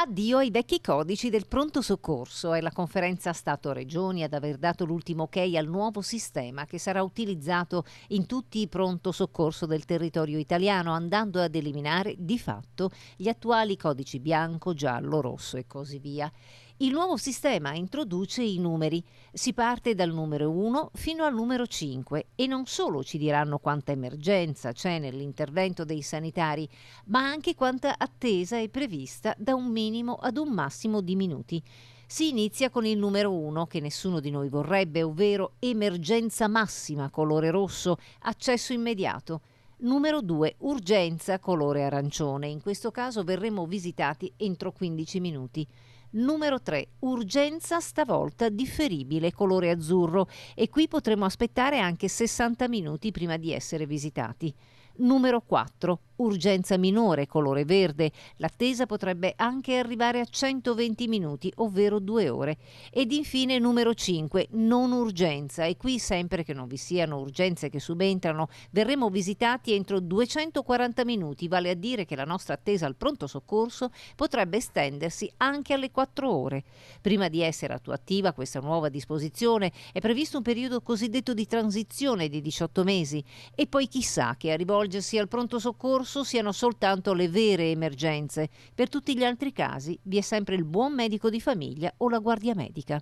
Addio ai vecchi codici del pronto soccorso. È la conferenza Stato-Regioni ad aver dato l'ultimo ok al nuovo sistema che sarà utilizzato in tutti i pronto soccorso del territorio italiano, andando ad eliminare di fatto gli attuali codici bianco, giallo, rosso e così via. Il nuovo sistema introduce i numeri. Si parte dal numero 1 fino al numero 5 e non solo ci diranno quanta emergenza c'è nell'intervento dei sanitari, ma anche quanta attesa è prevista da un minimo ad un massimo di minuti. Si inizia con il numero 1 che nessuno di noi vorrebbe, ovvero emergenza massima colore rosso, accesso immediato. Numero 2, urgenza colore arancione. In questo caso verremo visitati entro 15 minuti. Numero 3, urgenza stavolta differibile colore azzurro e qui potremo aspettare anche 60 minuti prima di essere visitati. Numero 4, urgenza minore colore verde. L'attesa potrebbe anche arrivare a 120 minuti, ovvero 2 ore. Ed infine numero 5, non urgenza. E qui, sempre che non vi siano urgenze che subentrano, verremo visitati entro 240 minuti, vale a dire che la nostra attesa al pronto soccorso potrebbe estendersi anche alle 4 ore. Prima di essere attuativa questa nuova disposizione è previsto un periodo cosiddetto di transizione di 18 mesi e poi chissà che a rivolgersi al pronto soccorso siano soltanto le vere emergenze. Per tutti gli altri casi vi è sempre il buon medico di famiglia o la guardia medica.